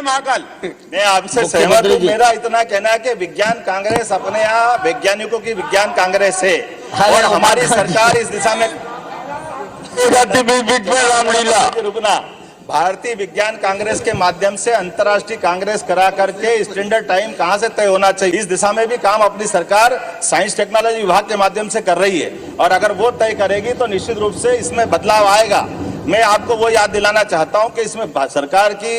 महाकाल। मैं आपसे सहमत हूँ। मेरा इतना कहना है कि विज्ञान कांग्रेस अपने यहाँ वैज्ञानिकों की विज्ञान कांग्रेस है और हमारी सरकार इस दिशा में रामलीला रुकना भारतीय विज्ञान कांग्रेस के माध्यम से अंतर्राष्ट्रीय कांग्रेस करा करके स्टैंडर्ड टाइम कहां से तय होना चाहिए, इस दिशा में भी काम अपनी सरकार साइंस टेक्नोलॉजी विभाग के माध्यम से कर रही है और अगर वो तय करेगी तो निश्चित रूप से इसमें बदलाव आएगा। मैं आपको वो याद दिलाना चाहता हूं कि इसमें सरकार की,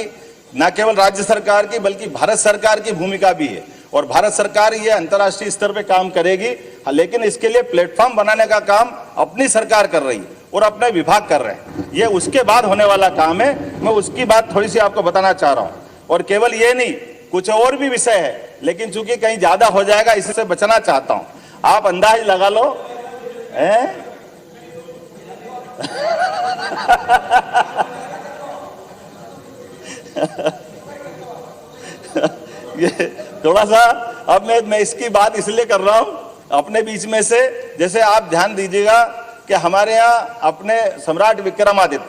न केवल राज्य सरकार की बल्कि भारत सरकार की भूमिका भी है और भारत सरकार ये अंतर्राष्ट्रीय स्तर पे काम करेगी, लेकिन इसके लिए प्लेटफॉर्म बनाने का काम अपनी सरकार कर रही है और अपने विभाग कर रहे हैं। ये उसके बाद होने वाला काम है। मैं उसकी बात थोड़ी सी आपको बताना चाह रहा हूं और केवल ये नहीं, कुछ और भी विषय है, लेकिन चूंकि कहीं ज्यादा हो जाएगा इससे बचना चाहता हूं। आप अंदाज लगा लो ये थोड़ा सा अब मैं इसकी बात इसलिए कर रहा हूं अपने बीच में से, जैसे आप ध्यान दीजिएगा कि हमारे यहाँ अपने सम्राट विक्रमादित्य,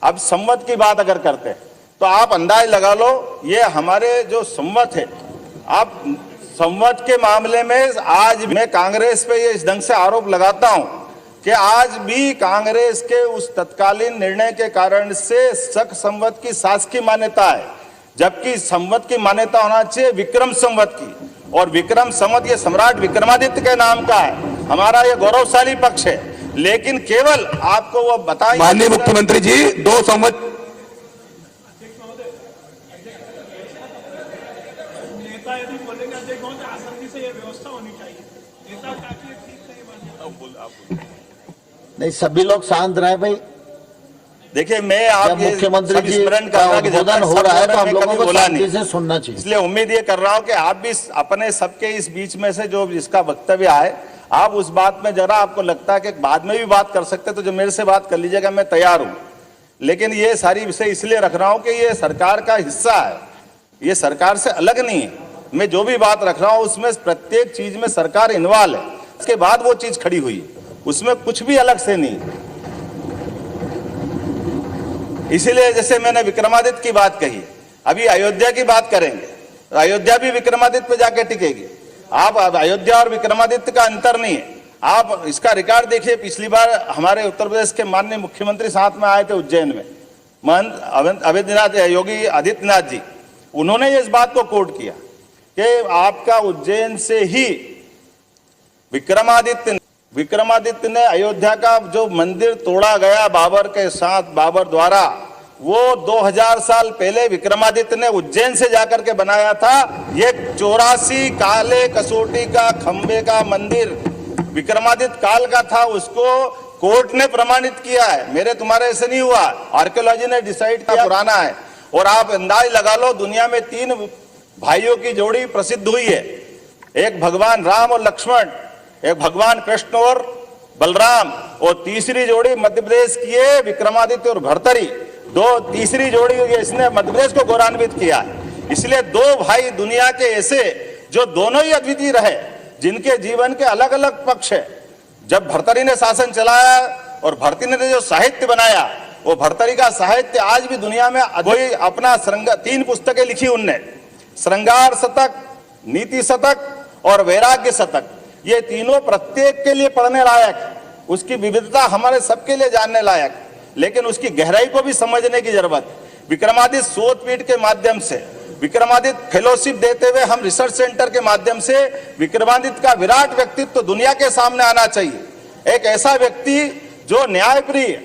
अब संवत की बात अगर करते हैं तो आप अंदाज लगा लो, ये हमारे जो संवत है, आप संवत के मामले में आज मैं कांग्रेस पे ये इस ढंग से आरोप लगाता हूं कि आज भी कांग्रेस के उस तत्कालीन निर्णय के कारण से शक संवत की शासकीय मान्यता है, जबकि संवत की मान्यता होना चाहिए विक्रम संवत की, और विक्रम संवत ये सम्राट विक्रमादित्य के नाम का है। हमारा ये गौरवशाली पक्ष है, लेकिन केवल आपको वो बताएं। माननीय मुख्यमंत्री जी, 2 संवत नेता यदि बोलेंगे अध्यक्ष महोदय आसानी से ये व्यवस्था होनी चाहिए, नेता ताकि ठीक नहीं, सभी लोग शांत रहे भाई। देखिए, मैं आप मुख्यमंत्री जी का उद्बोधन हो रहा है तो हम लोगों को शांति से सुनना चाहिए, इसलिए उम्मीद ये कर रहा हूं कि आप भी अपने सबके इस बीच में से जो जिसका वक्तव्य आए, आप उस बात में जरा आपको लगता है कि बाद में भी बात कर सकते तो जो मेरे से बात कर लीजिएगा, मैं तैयार हूं। लेकिन ये सारी विषय इसलिए रख रहा हूं कि ये सरकार का हिस्सा है, ये सरकार से अलग नहीं है। मैं जो भी बात रख रहा हूं उसमें प्रत्येक चीज में सरकार इन्वॉल्व है, इसके बाद वो चीज खड़ी हुई, उसमें कुछ भी अलग से नहीं। इसीलिए जैसे मैंने विक्रमादित्य की बात कही, अभी अयोध्या की बात करेंगे, अयोध्या भी विक्रमादित्य पे जाके टिकेगी। आप अयोध्या और विक्रमादित्य का अंतर नहीं है, आप इसका रिकॉर्ड देखिए। पिछली बार हमारे उत्तर प्रदेश के माननीय मुख्यमंत्री साथ में आए थे उज्जैन में, महंत योगी आदित्यनाथ जी, उन्होंने इस बात को कोट किया कि आपका उज्जैन से ही विक्रमादित्य ने अयोध्या का जो मंदिर तोड़ा गया बाबर के साथ, बाबर द्वारा, वो 2000 साल पहले विक्रमादित्य ने उज्जैन से जाकर के बनाया था। ये 84 काले कसौटी का खंबे का मंदिर विक्रमादित्य काल का था, उसको कोर्ट ने प्रमाणित किया है। मेरे तुम्हारे ऐसे नहीं हुआ, आर्कियोलॉजी ने डिसाइड किया पुराना है। और आप अंदाज लगा लो, दुनिया में 3 भाइयों की जोड़ी प्रसिद्ध हुई है, एक भगवान राम और लक्ष्मण, एक भगवान कृष्ण और बलराम, और तीसरी जोड़ी मध्य प्रदेश की है विक्रमादित्य और भर्तरी। तीसरी जोड़ी इसने मध्य प्रदेश को गौरवान्वित किया है। इसलिए 2 भाई दुनिया के ऐसे जो दोनों ही अद्वितीय रहे, जिनके जीवन के अलग अलग पक्ष है। जब भर्तरी ने शासन चलाया और भर्तरी ने जो साहित्य बनाया, वो भर्तरी का साहित्य आज भी दुनिया में कोई अपना 3 पुस्तकें लिखी उनने, श्रृंगार शतक, नीति शतक और वैराग्य शतक। ये तीनों प्रत्येक के लिए पढ़ने लायक, उसकी विविधता हमारे सबके लिए जानने लायक, लेकिन उसकी गहराई को भी समझने की जरूरत। विक्रमादित्य शोधपीठ के माध्यम से, विक्रमादित्य फेलोशिप देते हुए हम रिसर्च सेंटर के माध्यम से विक्रमादित्य का विराट व्यक्तित्व तो दुनिया के सामने आना चाहिए। एक ऐसा व्यक्ति जो न्यायप्रिय,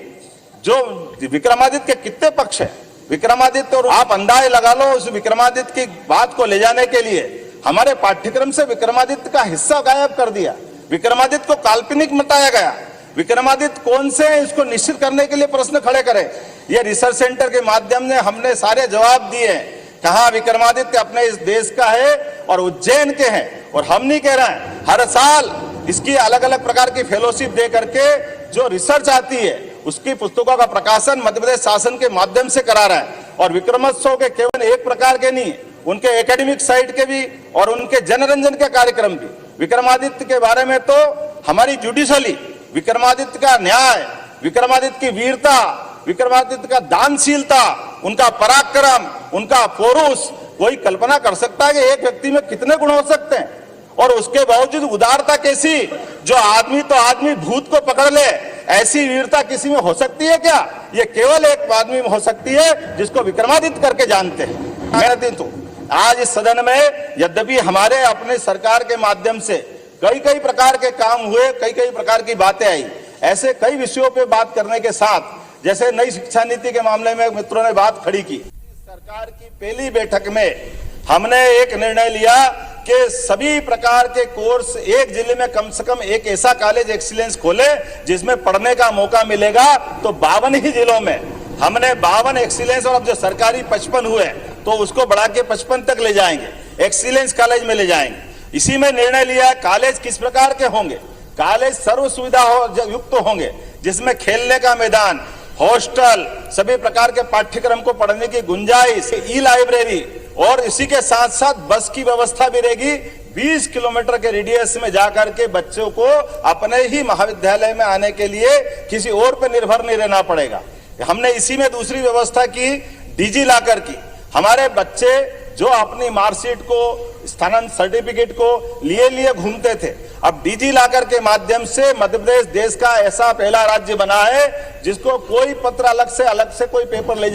जो विक्रमादित्य के कितने पक्ष है विक्रमादित्य, और आप अंदाज लगा लो उस विक्रमादित्य की बात को ले जाने के लिए हमारे पाठ्यक्रम से विक्रमादित्य का हिस्सा गायब कर दिया। विक्रमादित्य को काल्पनिक बताया गया। विक्रमादित्य कौन से हैं, इसको निश्चित करने के लिए प्रश्न खड़े करें। ये रिसर्च सेंटर के माध्यम से हमने सारे जवाब दिए हैं, कहां विक्रमादित्य अपने इस देश का है और उज्जैन के हैं। और हम नहीं कह रहे हैं, हर साल इसकी अलग अलग प्रकार की फेलोशिप दे करके जो रिसर्च आती है उसकी पुस्तकों का प्रकाशन मध्य प्रदेश शासन के माध्यम से करा रहा है। और विक्रमोत्सव के केवल एक प्रकार के नहीं, उनके एकेडमिक साइट के भी और उनके जनरंजन के कार्यक्रम भी। विक्रमादित्य के बारे में तो हमारी जुडिशली, विक्रमादित्य का न्याय, विक्रमादित्य की वीरता, विक्रमादित्य का दानशीलता, उनका पराक्रम, उनका पौरुष, कोई कल्पना कर सकता है कि एक व्यक्ति में कितने गुण हो सकते हैं? और उसके बावजूद उदारता कैसी, जो आदमी तो आदमी भूत को पकड़ ले, ऐसी वीरता किसी में हो सकती है क्या? ये केवल एक आदमी में हो सकती है जिसको विक्रमादित्य करके जानते हैं। मैं तो आज इस सदन में यद्यपि हमारे अपने सरकार के माध्यम से कई कई प्रकार के काम हुए, कई कई प्रकार की बातें आई, ऐसे कई विषयों पे बात करने के साथ, जैसे नई शिक्षा नीति के मामले में मित्रों ने बात खड़ी की, सरकार की पहली बैठक में हमने एक निर्णय लिया कि सभी प्रकार के कोर्स एक जिले में कम से कम एक ऐसा कॉलेज एक्सीलेंस खोले जिसमें पढ़ने का मौका मिलेगा। तो 52 ही जिलों में हमने 52 एक्सीलेंस, और अब जो सरकारी 55 हुए तो उसको बढ़ा के 55 तक ले जाएंगे, एक्सीलेंस कॉलेज में ले जाएंगे। इसी में निर्णय लिया कॉलेज किस प्रकार के होंगे, कॉलेज सर्व सुविधा युक्त होंगे, जिसमें खेलने का मैदान, हॉस्टल, सभी प्रकार के पाठ्यक्रम को पढ़ने की गुंजाइश, ई लाइब्रेरी, और इसी के साथ साथ बस की व्यवस्था भी रहेगी। 20 किलोमीटर के रेडियस में जाकर के बच्चों को अपने ही महाविद्यालय में आने के लिए किसी और पर निर्भर नहीं रहना पड़ेगा। हमने इसी में दूसरी व्यवस्था की, डिजी लॉकर की। हमारे बच्चे जो अपनी मार्कशीट को, स्थानांतरण सर्टिफिकेट को लिए घूमते थे, अब डिजी लॉकर के माध्यम से मध्य प्रदेश देश का ऐसा पहला राज्य बना है जिसको कोई पत्र अलग से कोई पेपर ले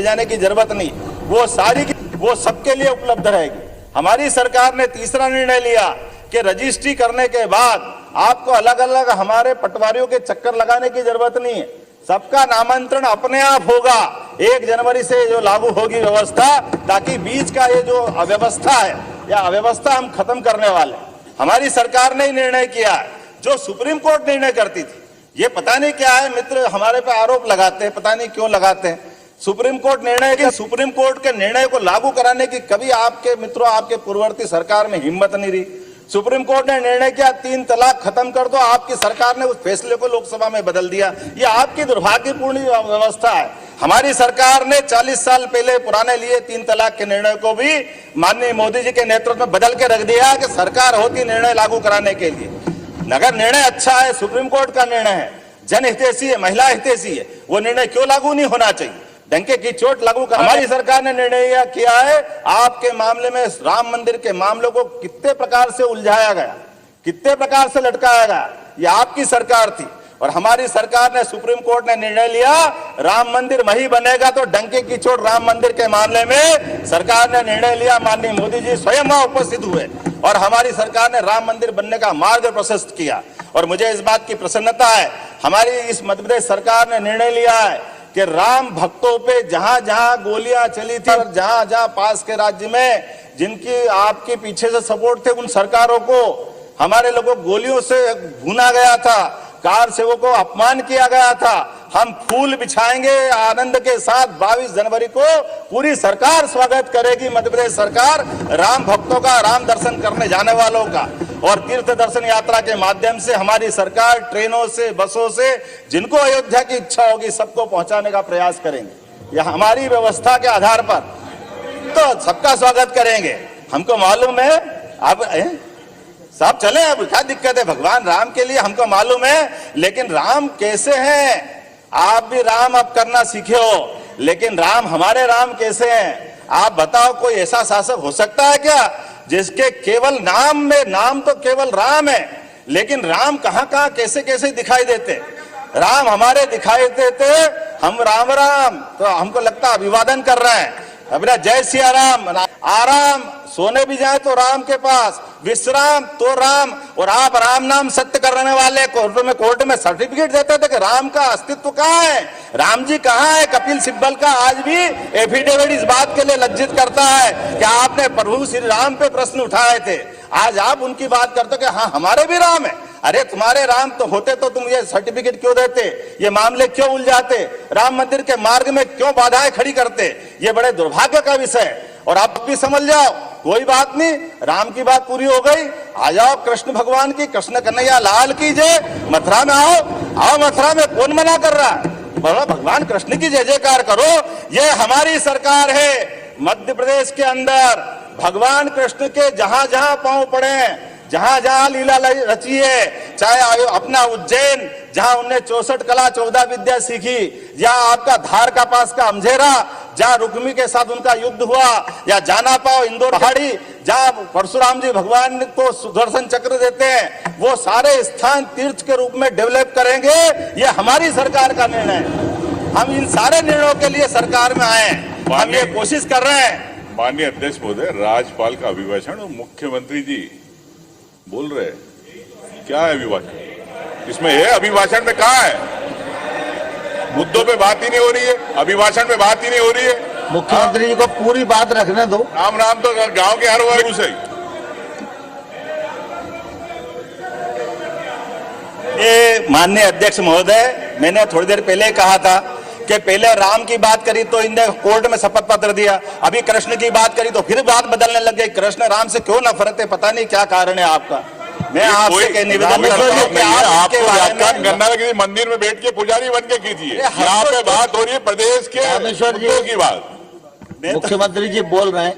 जाने की जरूरत नहीं, वो सबके लिए उपलब्ध रहेगी। हमारी सरकार ने तीसरा निर्णय लिया कि रजिस्ट्री करने के बाद आपको अलग अलग हमारे पटवारियों के चक्कर लगाने की जरूरत नहीं है, सबका नामांतरण अपने आप होगा। 1 जनवरी से जो लागू होगी व्यवस्था, ताकि बीच का ये जो अव्यवस्था है, या अव्यवस्था हम खत्म करने वाले। हमारी सरकार ने निर्णय किया जो सुप्रीम कोर्ट निर्णय करती थी, ये पता नहीं क्या है, मित्र हमारे पे आरोप लगाते हैं, पता नहीं क्यों लगाते हैं। सुप्रीम कोर्ट के निर्णय को लागू कराने की कभी आपके मित्रों, आपके पूर्ववर्ती सरकार में हिम्मत नहीं रही। सुप्रीम कोर्ट ने निर्णय किया 3 तलाक खत्म कर दो, आपकी सरकार ने उस फैसले को लोकसभा में बदल दिया। ये आपकी दुर्भाग्यपूर्ण व्यवस्था है। हमारी सरकार ने 40 साल पहले पुराने लिए 3 तलाक के निर्णय को भी माननीय मोदी जी के नेतृत्व में बदल के रख दिया कि सरकार होती निर्णय लागू कराने के लिए। अगर निर्णय अच्छा है, सुप्रीम कोर्ट का निर्णय है, जनहितैषी है, महिला हितैषी है, वो निर्णय क्यों लागू नहीं होना चाहिए? डंके की चोट लागू कर। हमारी सरकार ने निर्णय किया है आपके मामले में, राम मंदिर के मामलों को कितने प्रकार से उलझाया गया, कितने प्रकार से लटकाया गया, ये आपकी सरकार थी। और हमारी सरकार ने, सुप्रीम कोर्ट ने निर्णय लिया राम मंदिर वही बनेगा। तो डंके की चोट राम मंदिर के मामले में सरकार ने निर्णय लिया, माननीय मोदी जी स्वयं वहां उपस्थित हुए और हमारी सरकार ने राम मंदिर बनने का मार्ग प्रशस्त किया। और मुझे इस बात की प्रसन्नता है, हमारी इस मध्य प्रदेश सरकार ने निर्णय लिया है कि राम भक्तों पे जहां जहां गोलियां चली थी, जहां जहां पास के राज्य में जिनकी आपके पीछे से सपोर्ट थे, उन सरकारों को, हमारे लोगों को गोलियों से भूना गया था, कार सेवकों को अपमान किया गया था। हम फूल बिछाएंगे आनंद के साथ। 22 जनवरी को पूरी सरकार स्वागत करेगी, मध्य प्रदेश सरकार, राम भक्तों का, राम दर्शन करने जाने वालों का। और तीर्थ दर्शन यात्रा के माध्यम से हमारी सरकार ट्रेनों से, बसों से जिनको अयोध्या की इच्छा होगी सबको पहुंचाने का प्रयास करेंगे। यह हमारी व्यवस्था के आधार पर तो सबका स्वागत करेंगे। हमको मालूम है अब सब चले, अब क्या दिक्कत है, भगवान राम के लिए हमको मालूम है। लेकिन राम कैसे हैं, आप भी राम अब करना सीखे हो, लेकिन राम, हमारे राम कैसे हैं आप बताओ। कोई ऐसा शासक हो सकता है क्या जिसके केवल नाम में, नाम तो केवल राम है, लेकिन राम कहां कहां कैसे कैसे दिखाई देते। राम हमारे दिखाई देते, हम राम राम तो हमको लगता अभिवादन कर रहे हैं। अपना जय सिया राम, आराम सोने भी जाए तो राम के पास, विश्राम तो राम। और आप राम नाम सत्य करने वाले कोर्ट में सर्टिफिकेट देते थे कि राम का अस्तित्व कहाँ है, राम जी कहाँ है। कपिल सिब्बल का आज भी एफिडेविट इस बात के लिए लज्जित करता है कि आपने प्रभु श्री राम पे प्रश्न उठाए थे, आज आप उनकी बात करते कि हाँ हमारे भी राम है। अरे तुम्हारे राम तो होते तो तुम ये सर्टिफिकेट क्यों देते, ये मामले क्यों उलझाते, राम मंदिर के मार्ग में क्यों बाधाएं खड़ी करते। ये बड़े दुर्भाग्य का विषय है। और आप भी समझ जाओ, कोई बात नहीं, राम की बात पूरी हो गई, आ जाओ कृष्ण भगवान की, कृष्ण कन्हैया लाल की जय। मथुरा में आओ मथुरा में कौन मना कर रहा है, बोलो भगवान कृष्ण की जय जयकार करो। ये हमारी सरकार है मध्य प्रदेश के अंदर। भगवान कृष्ण के जहां जहां पांव पड़े, जहां जहां लीला रची है, चाहे अपना उज्जैन जहां उनने 64 कला 14 विद्या सीखी, या आपका धार का पास का अमझेरा जहां रुक्मी के साथ उनका युद्ध हुआ, या जाना पाओ इंदौर पहाड़ी जहां परशुराम जी भगवान को सुदर्शन चक्र देते हैं, वो सारे स्थान तीर्थ के रूप में डेवलप करेंगे। ये हमारी सरकार का निर्णय है। हम इन सारे निर्णयों के लिए सरकार में आए हैं, हम ये कोशिश कर रहे हैं। माननीय अध्यक्ष महोदय, राज्यपाल का अभिभाषण और मुख्यमंत्री जी बोल रहे हैं, क्या है अभिभाषण? इसमें है अभिभाषण में कहा है? मुद्दों पे बात ही नहीं हो रही है, अभिभाषण में बात ही नहीं हो रही है। मुख्यमंत्री जी को पूरी बात रखने दो। राम तो गांव के हर वर्ग से। ये माननीय अध्यक्ष महोदय, मैंने थोड़ी देर पहले कहा था कि पहले राम की बात करी तो इनने कोर्ट में शपथ पत्र दिया, अभी कृष्ण की बात करी तो फिर बात बदलने लग गई। कृष्ण राम से क्यों नफरत है, पता नहीं क्या कारण है आपका। मैं आपसे निवेदन करता हूं कि आप इसके बारे में गन्ना किसी मंदिर में बैठ के पुजारी बन के कीजिए। यहाँ पे बात हो रही है प्रदेश के मुद्दों की बात। मुख्यमंत्री जी बोल रहे हैं,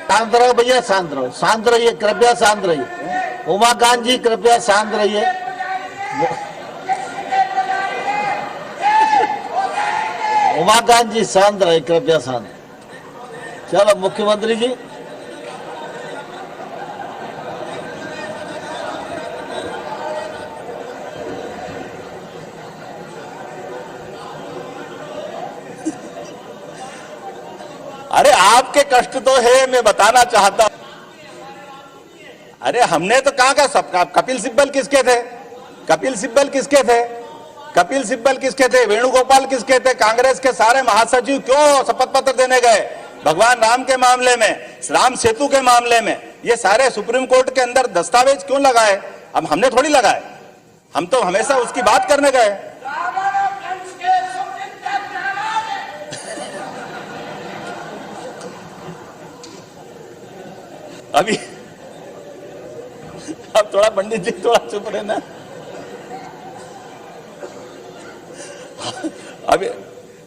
शांत रहो भैया, शांत रहो, शांत रहिए, कृपया शांत रहिए। उमाकांत जी कृपया शांत रहिए। उमाकांत जी शांत रहे, कृपया शांत। चलो मुख्यमंत्री जी। अरे आपके कष्ट तो है, मैं बताना चाहता हूं। अरे हमने तो कहा सब कपिल सिब्बल किसके थे? कपिल सिब्बल किसके थे? कपिल सिब्बल किसके थे? वेणुगोपाल किसके थे? कांग्रेस के सारे महासचिव क्यों शपथ पत्र देने गए? भगवान राम के मामले में, राम सेतु के मामले में, ये सारे सुप्रीम कोर्ट के अंदर दस्तावेज क्यों लगाए? अब हमने थोड़ी लगाए, हम तो हमेशा उसकी बात करने गए। अभी अब थोड़ा पंडित जी थोड़ा चुप रहना। अभी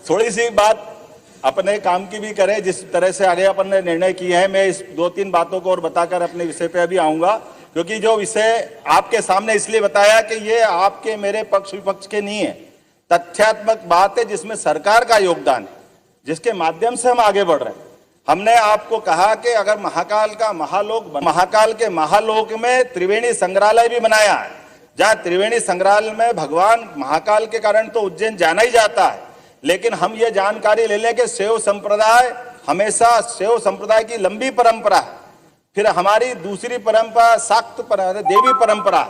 थोड़ी सी बात अपने काम की भी करें, जिस तरह से आगे अपन ने निर्णय किया है। मैं इस 2-3 बातों को और बताकर अपने विषय पे अभी आऊंगा, क्योंकि जो विषय आपके सामने इसलिए बताया कि ये आपके मेरे पक्ष विपक्ष के नहीं है, तथ्यात्मक बात है जिसमें सरकार का योगदान है, जिसके माध्यम से हम आगे बढ़ रहे हैं। हमने आपको कहा कि अगर महाकाल के महालोक में त्रिवेणी संग्रहालय भी बनाया है, जहां त्रिवेणी संग्रहालय में भगवान महाकाल के कारण तो उज्जैन जाना ही जाता है, लेकिन हम ये जानकारी ले लें कि शैव संप्रदाय हमेशा शैव संप्रदाय की लंबी परंपरा है। फिर हमारी दूसरी परंपरा शाक्त देवी परंपरा।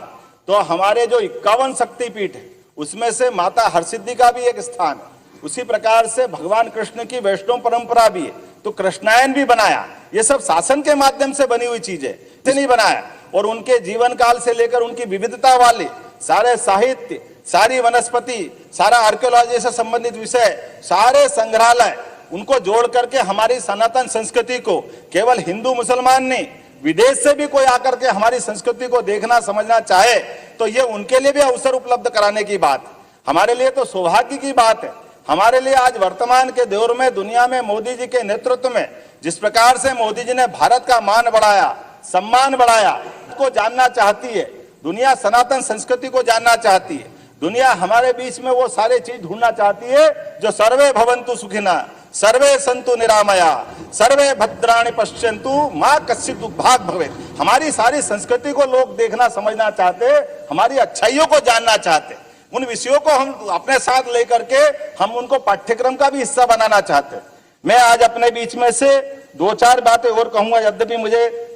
तो हमारे जो 51 शक्तिपीठ है उसमें से माता हरसिद्धि का भी एक स्थान है। उसी प्रकार से भगवान कृष्ण की वैष्णव परंपरा भी है, तो कृष्णायन भी बनाया। ये सब शासन के माध्यम से बनी हुई चीजें से नहीं बनाया। और उनके जीवन काल से लेकर उनकी विविधता वाले सारे साहित्य, सारी वनस्पति, सारा आर्कियोलॉजी से संबंधित विषय, सारे संग्रहालय, उनको जोड़ करके हमारी सनातन संस्कृति को केवल हिंदू मुसलमान नहीं, विदेश से भी कोई आकर के हमारी संस्कृति को देखना समझना चाहे तो ये उनके लिए भी अवसर उपलब्ध कराने की बात है। हमारे लिए तो सौभाग्य की बात है। हमारे लिए आज वर्तमान के दौर में दुनिया में मोदी जी के नेतृत्व में जिस प्रकार से मोदी जी ने भारत का मान बढ़ाया, सम्मान बढ़ाया, को जानना चाहती है दुनिया, सनातन संस्कृति को जानना चाहती है दुनिया। हमारे बीच में वो सारे चीज ढूंढना चाहती है जो सर्वे भवन्तु सुखिना, सर्वे सन्तु निरामया, सर्वे भद्राणि पश्यन्तु मां कश्चित् दुर्भाग भवेत्। हमारी सारी संस्कृति को लोग देखना समझना चाहते, हमारी अच्छाइयों को जानना चाहते। उन विषयों को हम अपने साथ लेकर के हम उनको पाठ्यक्रम का भी हिस्सा बनाना चाहते। मैं आज अपने बीच में से 2-4 बातें और कहूंगा। यद्यपि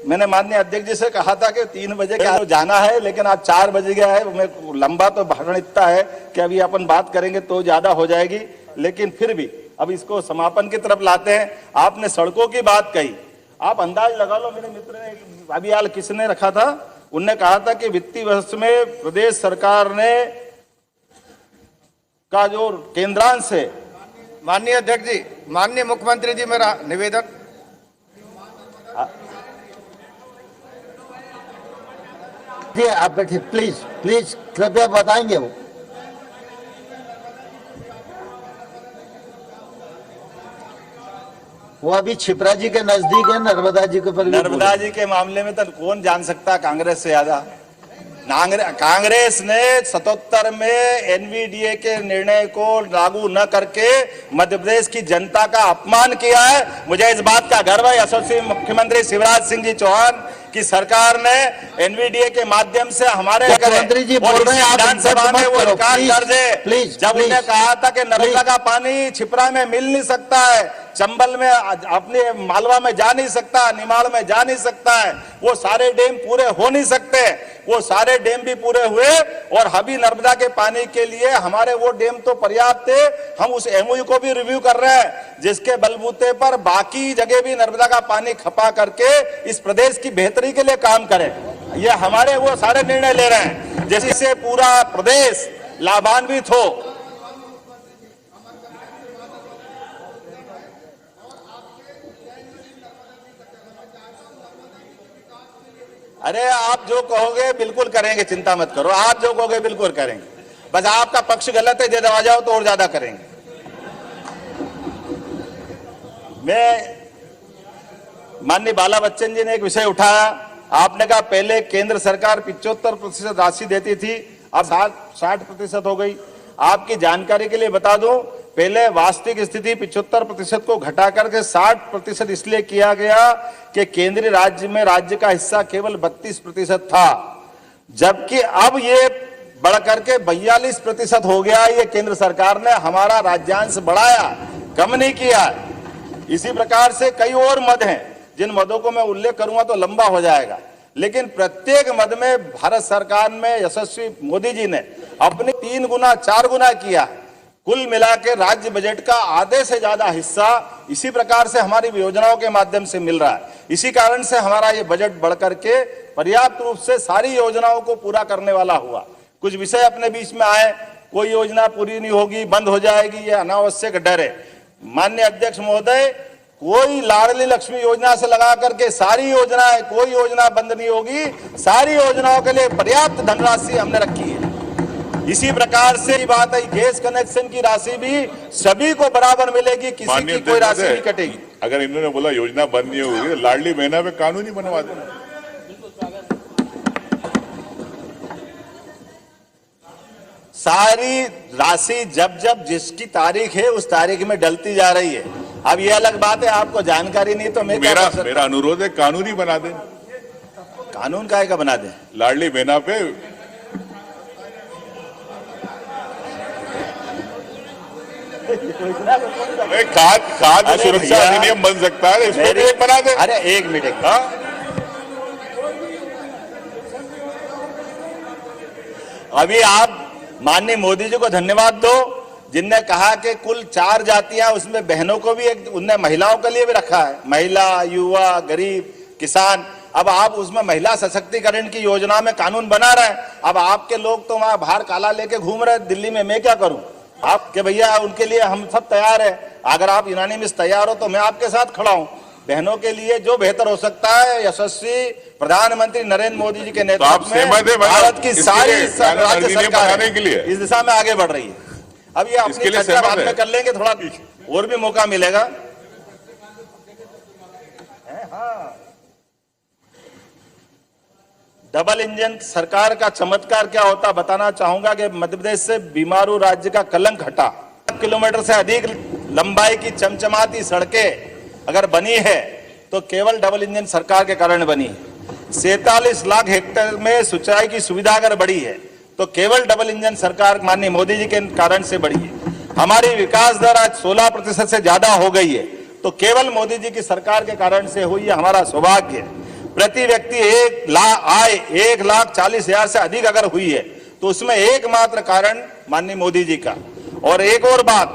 मैंने माननीय अध्यक्ष जी से कहा था कि 3 बजे के जाना है, लेकिन आज 4 बज गया है। मैं लंबा तो भाषण इतना है कि अभी अपन बात करेंगे तो ज्यादा हो जाएगी, लेकिन फिर भी अब इसको समापन की तरफ लाते हैं। आपने सड़कों की बात कही, आप अंदाज लगा लो। मेरे मित्र ने अभी हाल किसने रखा था, उनने कहा था कि वित्तीय वर्ष में प्रदेश सरकार ने का जो केंद्रांश है। माननीय अध्यक्ष जी, माननीय मुख्यमंत्री जी, मेरा निवेदन। आप बैठिए प्लीज, प्लीज कृपया बताएंगे। वो अभी छिपरा जी के नजदीक है, नर्मदा जी के पर। नर्मदा जी के मामले में तो कौन जान सकता कांग्रेस से ज्यादा। कांग्रेस ने 77 में एनवीडीए के निर्णय को लागू न करके मध्य प्रदेश की जनता का अपमान किया है। मुझे इस बात का गर्व है यशस्वी मुख्यमंत्री शिवराज सिंह जी चौहान की सरकार ने एनवीडीए के माध्यम से हमारे मुख्यमंत्री जी बोल रहे हैं, आप विधानसभा में वो रिकॉर्ड दर्ज है प्लीज, जब उन्हें कहा था कि नर्मदा का पानी छिपरा में मिल नहीं सकता है, चंबल में अपने मालवा में जा नहीं सकता, निमाड़ में जा नहीं सकता है, वो सारे डैम पूरे हो नहीं सकते, वो सारे डैम भी पूरे हुए और अभी नर्मदा के पानी के लिए हमारे वो डैम तो पर्याप्त है। हम उस एमओयू को भी रिव्यू कर रहे हैं जिसके बलबूते पर बाकी जगह भी नर्मदा का पानी खपा करके इस प्रदेश की बेहतरी के लिए काम करें। ये हमारे वो सारे निर्णय ले रहे हैं जिससे पूरा प्रदेश लाभान्वित हो। अरे आप जो कहोगे बिल्कुल करेंगे, चिंता मत करो, आप जो कहोगे बिल्कुल करेंगे, बस आपका पक्ष गलत है, दबा जाओ तो और ज्यादा करेंगे। मैं माननीय बाला बच्चन जी ने एक विषय उठाया, आपने कहा पहले केंद्र सरकार 75% राशि देती थी, अब 60% हो गई। आपकी जानकारी के लिए बता दूं, पहले वास्तविक स्थिति 75% को घटाकर के 60% इसलिए किया गया कि केंद्रीय राज्य में राज्य का हिस्सा केवल 32% था, जबकि अब ये बढ़कर के 42% हो गया। ये केंद्र सरकार ने हमारा राज्यांश बढ़ाया, कम नहीं किया। इसी प्रकार से कई और मद हैं जिन मदों को मैं उल्लेख करूंगा तो लंबा हो जाएगा, लेकिन प्रत्येक मद में भारत सरकार में यशस्वी मोदी जी ने अपने 3 गुना 4 गुना किया। कुल मिला के राज्य बजट का आधे से ज्यादा हिस्सा इसी प्रकार से हमारी योजनाओं के माध्यम से मिल रहा है। इसी कारण से हमारा ये बजट बढ़कर के पर्याप्त रूप से सारी योजनाओं को पूरा करने वाला हुआ। कुछ विषय अपने बीच में आए, कोई योजना पूरी नहीं होगी, बंद हो जाएगी, ये अनावश्यक डर है। माननीय अध्यक्ष महोदय, कोई लाडली लक्ष्मी योजना से लगा करके सारी योजनाएं, कोई योजना बंद नहीं होगी, सारी योजनाओं के लिए पर्याप्त धनराशि हमने रखी है। इसी प्रकार से बात है, गैस कनेक्शन की राशि भी सभी को बराबर मिलेगी, किसी की कोई राशि नहीं कटेगी। अगर इन्होंने बोला योजना बंद नहीं होगी, लाडली बहना पे कानूनी बनवा देना। सारी राशि जब जब जिसकी तारीख है उस तारीख में डलती जा रही है। अब ये अलग बात है, आपको जानकारी नहीं तो मैं मेरा अनुरोध है कानूनी बना दे। कानून काहे का बना दे? लाडली बहना पे खाद्य सुरक्षा अधिनियम बन सकता है, इसको भी एक बना दे। अरे एक मिनट, अभी आप माननीय मोदी जी को धन्यवाद दो जिनने कहा कि कुल 4 जातियां, उसमें बहनों को भी एक, उनने महिलाओं के लिए भी रखा है, महिला, युवा, गरीब, किसान। अब आप उसमें महिला सशक्तिकरण की योजना में कानून बना रहे हैं। अब आपके लोग तो वहां बाहर काला लेके घूम रहे हैं दिल्ली में, मैं क्या करूं? आप के भैया उनके लिए हम सब तैयार है, अगर आप यूनानिमस तैयार हो तो मैं आपके साथ खड़ा हूं। बहनों के लिए जो बेहतर हो सकता है, यशस्वी प्रधानमंत्री नरेंद्र मोदी जी के नेतृत्व में भारत की सारी राज्य सरकार इस दिशा में आगे बढ़ रही है। अब ये अपनी चर्चा बाद में कर लेंगे, थोड़ा और भी मौका मिलेगा। डबल इंजन सरकार का चमत्कार क्या होता बताना चाहूंगा कि मध्य प्रदेश से बीमारू राज्य का कलंक हटा। किलोमीटर से अधिक लंबाई की चमचमाती सड़कें अगर बनी है तो केवल डबल इंजन सरकार के कारण बनी है। 47 लाख हेक्टेयर में सिंचाई की सुविधा अगर बढ़ी है तो केवल डबल इंजन सरकार माननीय मोदी जी के कारण से बढ़ी है। हमारी विकास दर आज 16% से ज्यादा हो गई है तो केवल मोदी जी की सरकार के कारण से हुई है, हमारा सौभाग्य है। प्रति व्यक्ति 1,40,000 से अधिक अगर हुई है तो उसमें एकमात्र कारण माननीय मोदी जी का। और एक और बात,